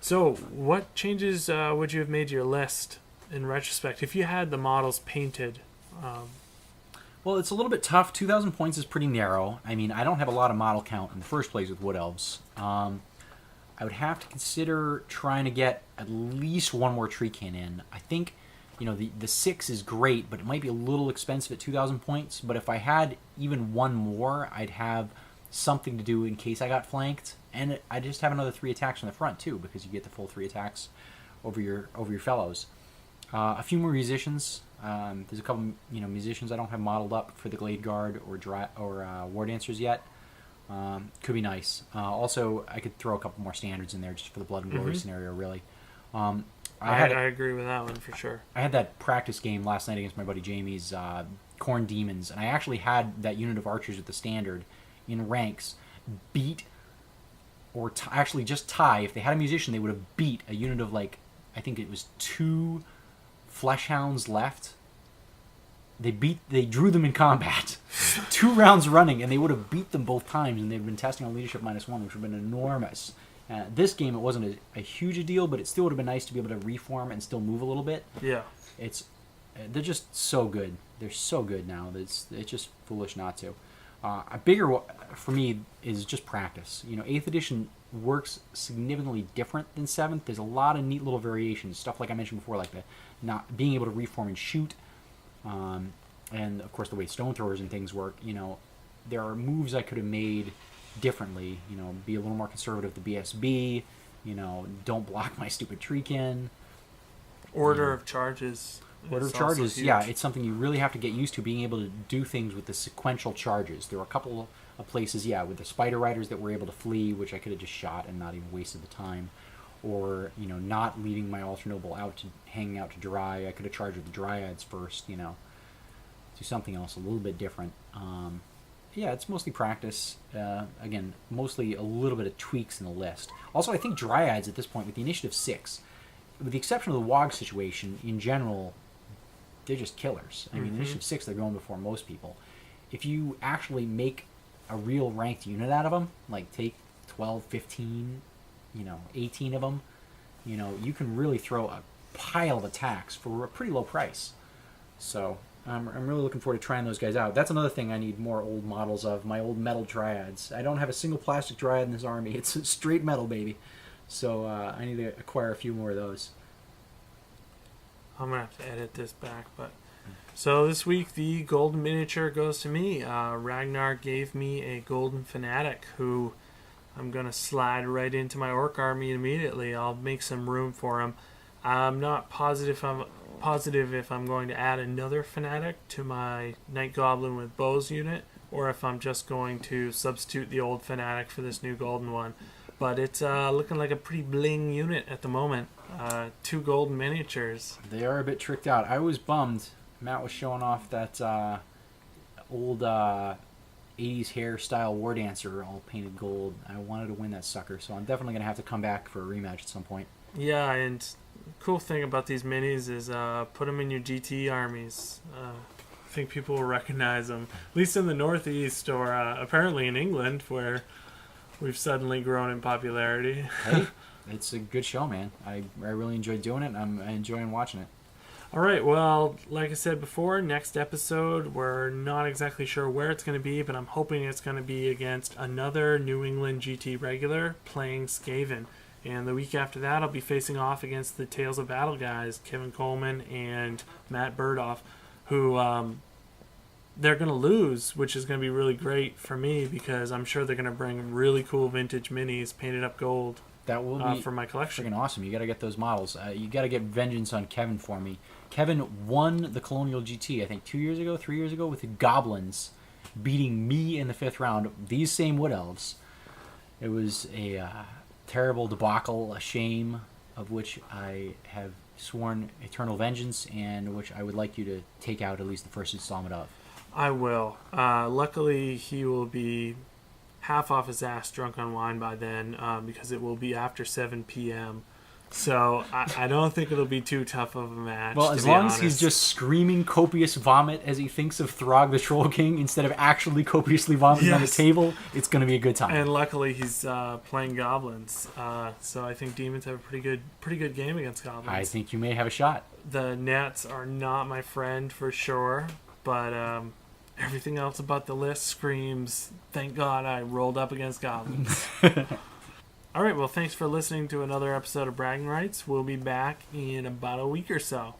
So, what changes would you have made to your list in retrospect if you had the models painted? Well, it's a little bit tough. 2,000 points is pretty narrow. I mean, I don't have a lot of model count in the first place with Wood Elves. I would have to consider trying to get at least one more Treekin in. I think, the 6 is great, but it might be a little expensive at 2,000 points. But if I had even one more, I'd have something to do in case I got flanked. And I just have another 3 attacks on the front, too, because you get the full 3 attacks over your fellows. A few more musicians. There's a couple, musicians I don't have modeled up for the Glade Guard or War Dancers yet. Could be nice. Also, I could throw a couple more standards in there just for the Blood and Glory scenario, really. I agree with that one for sure. I had that practice game last night against my buddy Jamie's Corn Demons, and I actually had that unit of archers with the standard in ranks beat or actually just tie. If they had a musician, they would have beat a unit of, I think it was 2 Fleshhounds left. They drew them in combat 2 rounds running, and they would have beat them both times, and they'd been testing on leadership -1, which would have been enormous. This game, it wasn't a huge a deal, but it still would have been nice to be able to reform and still move a little bit. Yeah. They're just so good. They're so good now. It's just foolish not to. A bigger for me is just practice. 8th edition works significantly different than 7th. There's a lot of neat little variations, stuff like I mentioned before, like the not being able to reform and shoot. And of course the way stone throwers and things work, there are moves I could have made differently. Be a little more conservative with the BSB. Don't block my stupid Treekin. Order of charges. Order of charges, yeah, it's something you really have to get used to, being able to do things with the sequential charges. There were a couple of places, with the Spider Riders that were able to flee, which I could have just shot and not even wasted the time. Or, not leaving my Ultra Noble hanging out to dry. I could have charged with the Dryads first, do something else a little bit different. It's mostly practice. Again, mostly a little bit of tweaks in the list. Also, I think Dryads at this point, with the Initiative 6, with the exception of the WOG situation, in general, they're just killers. I mean, Initiative 6, they're going before most people. If you actually make a real ranked unit out of them, like take 12, 15, 18 of them, you can really throw a pile of attacks for a pretty low price. So I'm really looking forward to trying those guys out. That's another thing I need more old models of, my old metal Dryads. I don't have a single plastic Dryad in this army. It's straight metal, baby. So I need to acquire a few more of those. I'm going to have to edit this back, but... So this week, the golden miniature goes to me. Ragnar gave me a golden fanatic who I'm going to slide right into my orc army immediately. I'll make some room for him. I'm not positive if I'm going to add another fanatic to my Night Goblin with bows unit, or if I'm just going to substitute the old fanatic for this new golden one. But it's looking like a pretty bling unit at the moment. 2 golden miniatures. They are a bit tricked out. I was bummed. Matt was showing off that old 80s hairstyle War Dancer all painted gold. I wanted to win that sucker, so I'm definitely going to have to come back for a rematch at some point. Yeah, and cool thing about these minis is put them in your GT armies. I think people will recognize them, at least in the Northeast or apparently in England, where we've suddenly grown in popularity. Hey, it's a good show, man. I really enjoyed doing it, and I'm enjoying watching it. All right, well, like I said before, next episode, we're not exactly sure where it's going to be, but I'm hoping it's going to be against another New England GT regular playing Skaven. And the week after that, I'll be facing off against the Tales of Battle guys, Kevin Coleman and Matt Burdoff, who they're going to lose, which is going to be really great for me because I'm sure they're going to bring really cool vintage minis painted up gold. That will be for my collection. Freaking awesome. You got to get those models. You got to get vengeance on Kevin for me. Kevin won the Colonial GT, I think 3 years ago, with the Goblins beating me in the 5th round. These same Wood Elves. It was a terrible debacle, a shame, of which I have sworn eternal vengeance, and which I would like you to take out at least the first installment of. I will. Luckily, he will be half off his ass drunk on wine by then, because it will be after 7 p.m. So I don't think it'll be too tough of a match. Well, as long as he's just screaming copious vomit as he thinks of Throg the Troll King instead of actually copiously vomiting on the table, it's going to be a good time. And luckily he's playing goblins, so I think demons have a pretty good game against goblins. I think you may have a shot. The nets are not my friend for sure, but everything else about the list screams, thank God I rolled up against goblins. All right, well, thanks for listening to another episode of Bragging Rights. We'll be back in about a week or so.